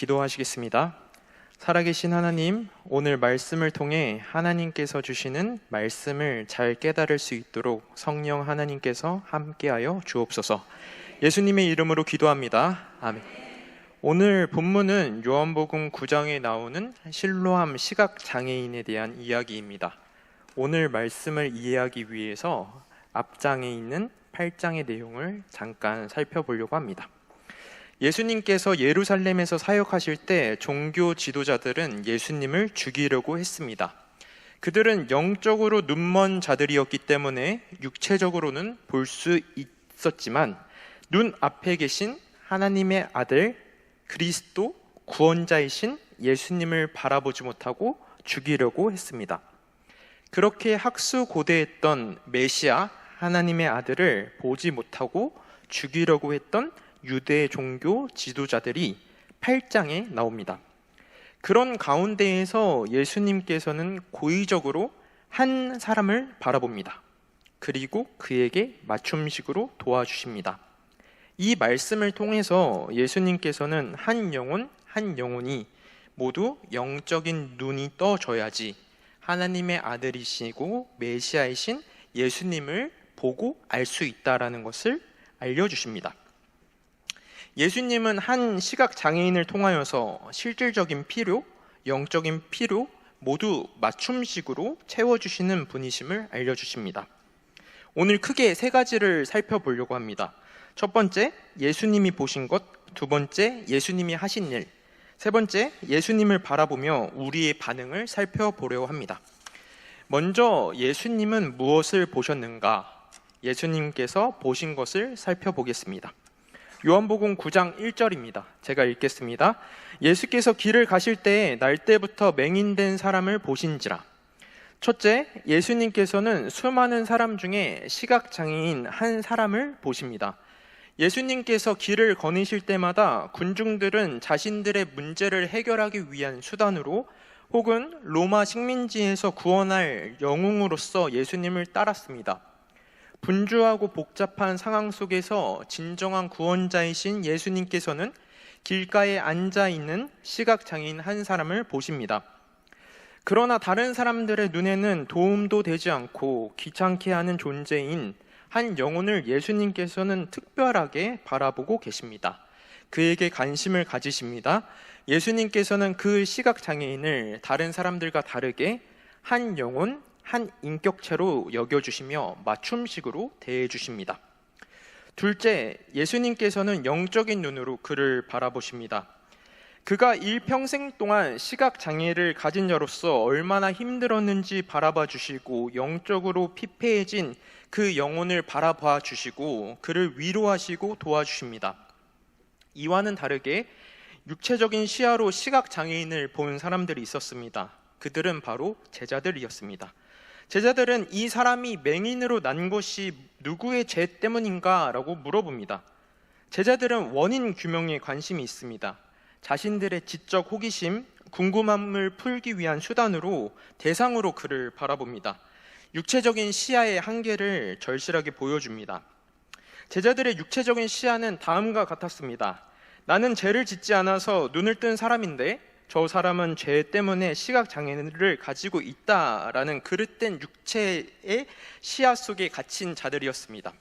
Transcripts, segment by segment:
기도하시겠습니다. 살아계신 하나님, 오늘 말씀을 통해 하나님께서 주시는 말씀을 잘 깨달을 수 있도록 성령 하나님께서 함께하여 주옵소서. 예수님의 이름으로 기도합니다. 아멘. 오늘 본문은 요한복음 9장에 나오는 실로암 시각장애인에 대한 이야기입니다. 오늘 말씀을 이해하기 위해서 앞장에 있는 8장의 내용을 잠깐 살펴보려고 합니다. 예수님께서 예루살렘에서 사역하실 때 종교 지도자들은 예수님을 죽이려고 했습니다. 그들은 영적으로 눈먼 자들이었기 때문에 육체적으로는 볼 수 있었지만 눈 앞에 계신 하나님의 아들 그리스도 구원자이신 예수님을 바라보지 못하고 죽이려고 했습니다. 그렇게 학수고대했던 메시아 하나님의 아들을 보지 못하고 죽이려고 했던 유대 종교 지도자들이 8장에 나옵니다. 그런 가운데에서 예수님께서는 고의적으로 한 사람을 바라봅니다. 그리고 그에게 맞춤식으로 도와주십니다. 이 말씀을 통해서 예수님께서는 한 영혼 한 영혼이 모두 영적인 눈이 떠져야지 하나님의 아들이시고 메시아이신 예수님을 보고 알 수 있다라는 것을 알려주십니다. 예수님은 한 시각장애인을 통하여서 실질적인 필요, 영적인 필요 모두 맞춤식으로 채워주시는 분이심을 알려주십니다. 오늘 크게 3가지를 살펴보려고 합니다. 첫 번째, 예수님이 보신 것. 두 번째, 예수님이 하신 일. 세 번째, 예수님을 바라보며 우리의 반응을 살펴보려고 합니다. 먼저 예수님은 무엇을 보셨는가? 예수님께서 보신 것을 살펴보겠습니다. 요한복음 9장 1절입니다. 제가 읽겠습니다. 예수께서 길을 가실 때에 날때부터 맹인된 사람을 보신지라. 첫째, 예수님께서는 수많은 사람 중에 시각장애인 한 사람을 보십니다. 예수님께서 길을 거니실 때마다 군중들은 자신들의 문제를 해결하기 위한 수단으로 혹은 로마 식민지에서 구원할 영웅으로서 예수님을 따랐습니다. 분주하고 복잡한 상황 속에서 진정한 구원자이신 예수님께서는 길가에 앉아있는 시각장애인 한 사람을 보십니다. 그러나 다른 사람들의 눈에는 도움도 되지 않고 귀찮게 하는 존재인 한 영혼을 예수님께서는 특별하게 바라보고 계십니다. 그에게 관심을 가지십니다. 예수님께서는 그 시각장애인을 다른 사람들과 다르게 한 영혼, 한 인격체로 여겨주시며 맞춤식으로 대해주십니다. 둘째, 예수님께서는 영적인 눈으로 그를 바라보십니다. 그가 일평생 동안 시각장애를 가진 자로서 얼마나 힘들었는지 바라봐 주시고 영적으로 피폐해진 그 영혼을 바라봐 주시고 그를 위로하시고 도와주십니다. 이와는 다르게 육체적인 시야로 시각장애인을 본 사람들이 있었습니다. 그들은 바로 제자들이었습니다. 제자들은 이 사람이 맹인으로 난 것이 누구의 죄 때문인가? 라고 물어봅니다. 제자들은 원인 규명에 관심이 있습니다. 자신들의 지적 호기심, 궁금함을 풀기 위한 수단으로 대상으로 그를 바라봅니다. 육체적인 시야의 한계를 절실하게 보여줍니다. 제자들의 육체적인 시야는 다음과 같았습니다. 나는 죄를 짓지 않아서 눈을 뜬 사람인데 저 사람은 죄 때문에 시각장애를 가지고 있다라는 그릇된 육체의 시야 속에 갇힌 자들이었습니다.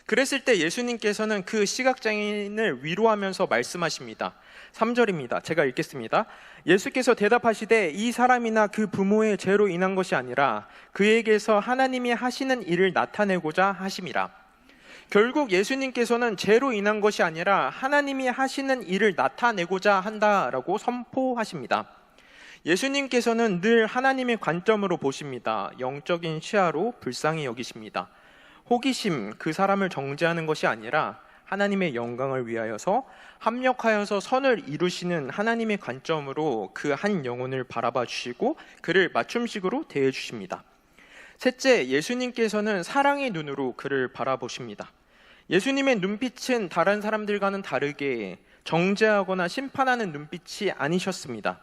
그랬을 때 예수님께서는 그 시각장애인을 위로하면서 말씀하십니다. 3절입니다. 제가 읽겠습니다. 예수께서 대답하시되 이 사람이나 그 부모의 죄로 인한 것이 아니라 그에게서 하나님이 하시는 일을 나타내고자 하심이라. 결국 예수님께서는 죄로 인한 것이 아니라 하나님이 하시는 일을 나타내고자 한다라고 선포하십니다. 예수님께서는 늘 하나님의 관점으로 보십니다. 영적인 시야로 불쌍히 여기십니다. 호기심, 그 사람을 정죄하는 것이 아니라 하나님의 영광을 위하여서 합력하여서 선을 이루시는 하나님의 관점으로 그 한 영혼을 바라봐 주시고 그를 맞춤식으로 대해 주십니다. 셋째, 예수님께서는 사랑의 눈으로 그를 바라보십니다. 예수님의 눈빛은 다른 사람들과는 다르게 정죄하거나 심판하는 눈빛이 아니셨습니다.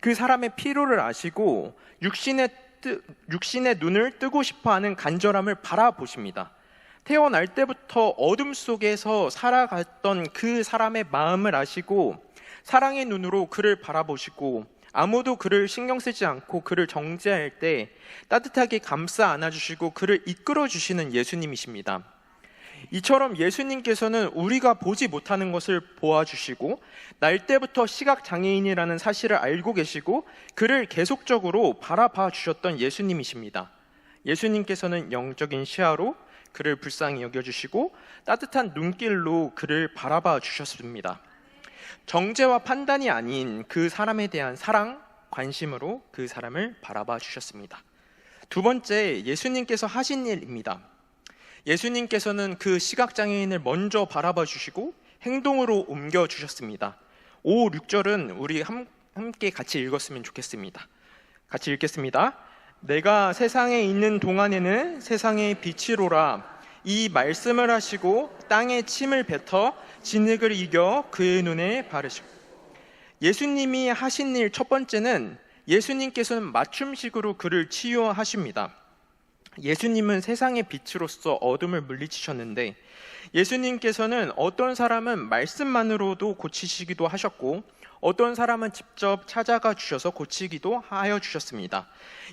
그 사람의 필요를 아시고 육신의 눈을 뜨고 싶어하는 간절함을 바라보십니다. 태어날 때부터 어둠 속에서 살아갔던 그 사람의 마음을 아시고 사랑의 눈으로 그를 바라보시고 아무도 그를 신경 쓰지 않고 그를 정죄할 때 따뜻하게 감싸 안아주시고 그를 이끌어 주시는 예수님이십니다. 이처럼 예수님께서는 우리가 보지 못하는 것을 보아주시고 날 때부터 시각장애인이라는 사실을 알고 계시고 그를 계속적으로 바라봐 주셨던 예수님이십니다. 예수님께서는 영적인 시야로 그를 불쌍히 여겨주시고 따뜻한 눈길로 그를 바라봐 주셨습니다. 정죄와 판단이 아닌 그 사람에 대한 사랑, 관심으로 그 사람을 바라봐 주셨습니다. 두 번째, 예수님께서 하신 일입니다. 예수님께서는 그 시각장애인을 먼저 바라봐 주시고 행동으로 옮겨 주셨습니다. 5, 6절은 우리 함께 같이 읽었으면 좋겠습니다. 같이 읽겠습니다. 내가 세상에 있는 동안에는 세상의 빛이로라. 이 말씀을 하시고 땅에 침을 뱉어 진흙을 이겨 그의 눈에 바르시고. 예수님이 하신 일 첫 번째는 예수님께서는 맞춤식으로 그를 치유하십니다. 예수님은 세상의 빛으로서 어둠을 물리치셨는데 예수님께서는 어떤 사람은 말씀만으로도 고치시기도 하셨고 어떤 사람은 직접 찾아가 주셔서 고치기도 하여 주셨습니다.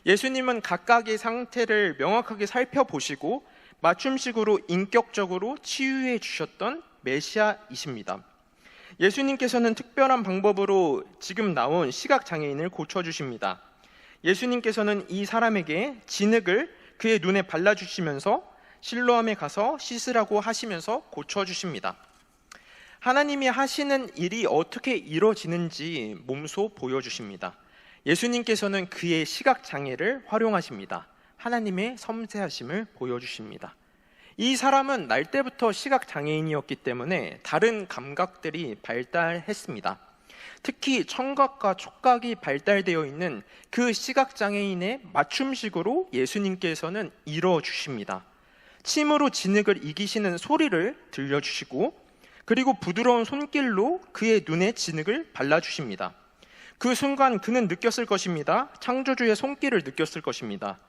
예수님은 각각의 상태를 명확하게 살펴보시고 맞춤식으로 인격적으로 치유해 주셨던 메시아이십니다. 예수님께서는 특별한 방법으로 지금 나온 시각장애인을 고쳐주십니다. 예수님께서는 이 사람에게 진흙을 그의 눈에 발라주시면서 실로암에 가서 씻으라고 하시면서 고쳐주십니다. 하나님이 하시는 일이 어떻게 이루어지는지 몸소 보여주십니다. 예수님께서는 그의 시각장애를 활용하십니다. 하나님의 섬세하심을 보여주십니다. 이 사람은 날 때부터 시각장애인이었기 때문에 다른 감각들이 발달했습니다. 특히 청각과 촉각이 발달되어 있는 그 시각장애인의 맞춤식으로 예수님께서는 이뤄주십니다. 침으로 진흙을 이기시는 소리를 들려주시고 그리고 부드러운 손길로 그의 눈에 진흙을 발라주십니다. 그 순간 그는 느꼈을 것입니다. 창조주의 손길을 느꼈을 것입니다.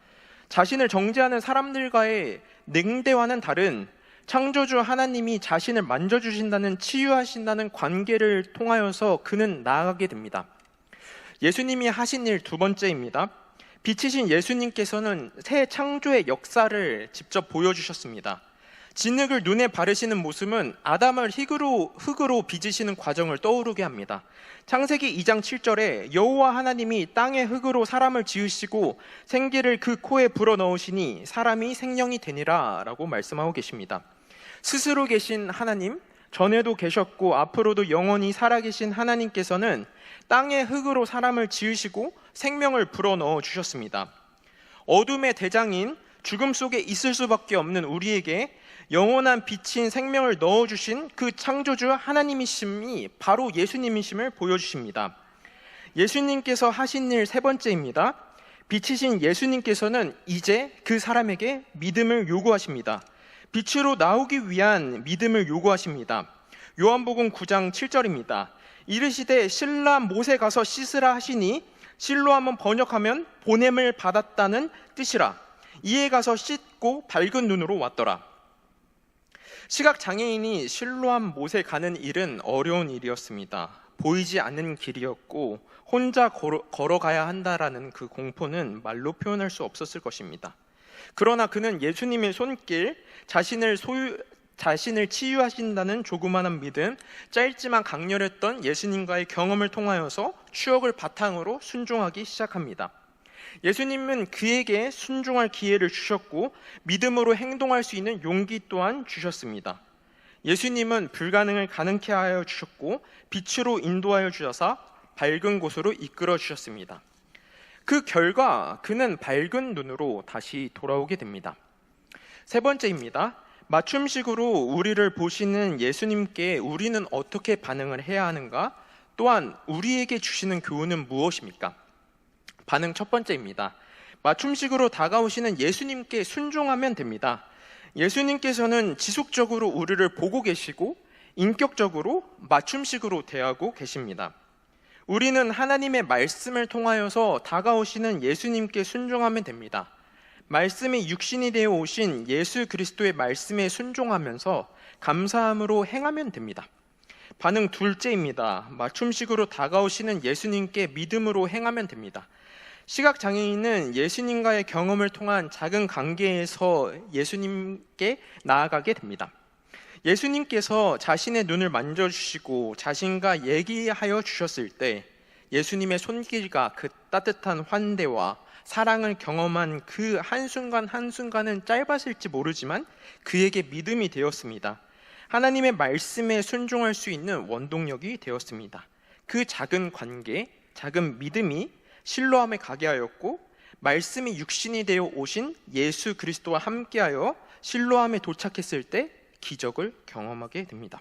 자신을 정죄하는 사람들과의 냉대와는 다른 창조주 하나님이 자신을 만져주신다는 치유하신다는 관계를 통하여서 그는 나아가게 됩니다. 예수님이 하신 일 두 번째입니다. 빛이신 예수님께서는 새 창조의 역사를 직접 보여주셨습니다. 진흙을 눈에 바르시는 모습은 아담을 흙으로 빚으시는 과정을 떠오르게 합니다. 창세기 2장 7절에 여호와 하나님이 땅의 흙으로 사람을 지으시고 생기를 그 코에 불어넣으시니 사람이 생명이 되니라 라고 말씀하고 계십니다. 스스로 계신 하나님, 전에도 계셨고 앞으로도 영원히 살아계신 하나님께서는 땅의 흙으로 사람을 지으시고 생명을 불어넣어 주셨습니다. 어둠의 대장인 죽음 속에 있을 수밖에 없는 우리에게 영원한 빛인 생명을 넣어주신 그 창조주 하나님이심이 바로 예수님이심을 보여주십니다. 예수님께서 하신 일 세 번째입니다. 빛이신 예수님께서는 이제 그 사람에게 믿음을 요구하십니다. 빛으로 나오기 위한 믿음을 요구하십니다. 요한복음 9장 7절입니다. 이르시되 실로암 못에 가서 씻으라 하시니 실로암은 번역하면 보냄을 받았다는 뜻이라. 이에 가서 씻고 밝은 눈으로 왔더라. 시각장애인이 실로암 못에 가는 일은 어려운 일이었습니다. 보이지 않는 길이었고 혼자 걸어가야 한다라는 그 공포는 말로 표현할 수 없었을 것입니다. 그러나 그는 예수님의 손길, 자신을 치유하신다는 조그마한 믿음, 짧지만 강렬했던 예수님과의 경험을 통하여서 추억을 바탕으로 순종하기 시작합니다. 예수님은 그에게 순종할 기회를 주셨고 믿음으로 행동할 수 있는 용기 또한 주셨습니다. 예수님은 불가능을 가능케 하여 주셨고 빛으로 인도하여 주셔서 밝은 곳으로 이끌어 주셨습니다. 그 결과 그는 밝은 눈으로 다시 돌아오게 됩니다. 세 번째입니다. 맞춤식으로 우리를 보시는 예수님께 우리는 어떻게 반응을 해야 하는가? 또한 우리에게 주시는 교훈은 무엇입니까? 반응 첫 번째입니다. 맞춤식으로 다가오시는 예수님께 순종하면 됩니다. 예수님께서는 지속적으로 우리를 보고 계시고 인격적으로 맞춤식으로 대하고 계십니다. 우리는 하나님의 말씀을 통하여서 다가오시는 예수님께 순종하면 됩니다. 말씀이 육신이 되어 오신 예수 그리스도의 말씀에 순종하면서 감사함으로 행하면 됩니다. 반응 둘째입니다. 맞춤식으로 다가오시는 예수님께 믿음으로 행하면 됩니다. 시각장애인은 예수님과의 경험을 통한 작은 관계에서 예수님께 나아가게 됩니다. 예수님께서 자신의 눈을 만져주시고 자신과 얘기하여 주셨을 때 예수님의 손길과 그 따뜻한 환대와 사랑을 경험한 그 한순간 한순간은 짧았을지 모르지만 그에게 믿음이 되었습니다. 하나님의 말씀에 순종할 수 있는 원동력이 되었습니다. 그 작은 관계, 작은 믿음이 실로암에 가게 하였고 말씀이 육신이 되어 오신 예수 그리스도와 함께하여 실로암에 도착했을 때 기적을 경험하게 됩니다.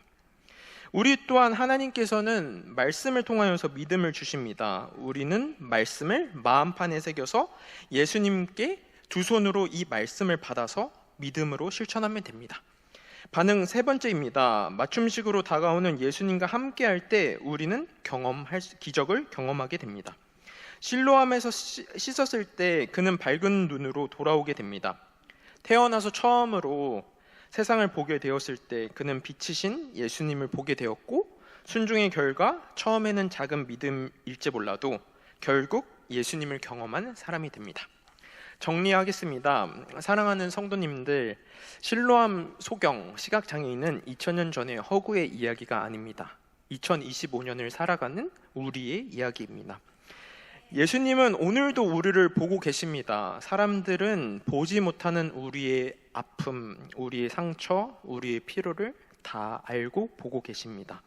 우리 또한 하나님께서는 말씀을 통하여서 믿음을 주십니다. 우리는 말씀을 마음판에 새겨서 예수님께 두 손으로 이 말씀을 받아서 믿음으로 실천하면 됩니다. 반응 세 번째입니다. 맞춤식으로 다가오는 예수님과 함께할 때 우리는 기적을 경험하게 됩니다. 실로암에서 씻었을 때 그는 밝은 눈으로 돌아오게 됩니다. 태어나서 처음으로 세상을 보게 되었을 때 그는 빛이신 예수님을 보게 되었고 순종의 결과 처음에는 작은 믿음일지 몰라도 결국 예수님을 경험한 사람이 됩니다. 정리하겠습니다. 사랑하는 성도님들, 실로암 소경 시각장애인은 2000년 전의 허구의 이야기가 아닙니다. 2025년을 살아가는 우리의 이야기입니다. 예수님은 오늘도 우리를 보고 계십니다. 사람들은 보지 못하는 우리의 아픔, 우리의 상처, 우리의 피로를 다 알고 보고 계십니다.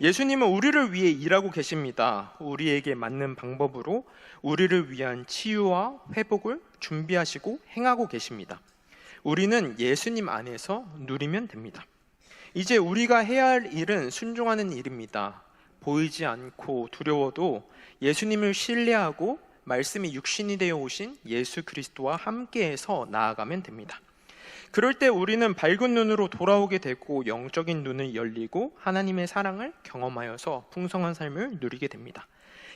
예수님은 우리를 위해 일하고 계십니다. 우리에게 맞는 방법으로 우리를 위한 치유와 회복을 준비하시고 행하고 계십니다. 우리는 예수님 안에서 누리면 됩니다. 이제 우리가 해야 할 일은 순종하는 일입니다. 보이지 않고 두려워도 예수님을 신뢰하고 말씀이 육신이 되어 오신 예수 그리스도와 함께해서 나아가면 됩니다. 그럴 때 우리는 밝은 눈으로 돌아오게 되고 영적인 눈을 열리고 하나님의 사랑을 경험하여서 풍성한 삶을 누리게 됩니다.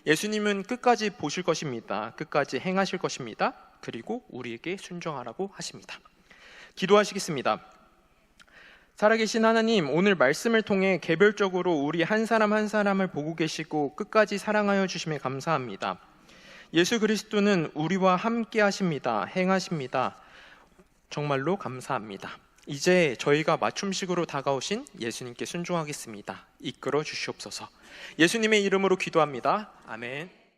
예수님은 끝까지 보실 것입니다. 끝까지 행하실 것입니다. 그리고 우리에게 순종하라고 하십니다. 기도하시겠습니다. 살아계신 하나님, 오늘 말씀을 통해 개별적으로 우리 한 사람 한 사람을 보고 계시고 끝까지 사랑하여 주심에 감사합니다. 예수 그리스도는 우리와 함께 하십니다. 행하십니다. 정말로 감사합니다. 이제 저희가 맞춤식으로 다가오신 예수님께 순종하겠습니다. 이끌어 주시옵소서. 예수님의 이름으로 기도합니다. 아멘.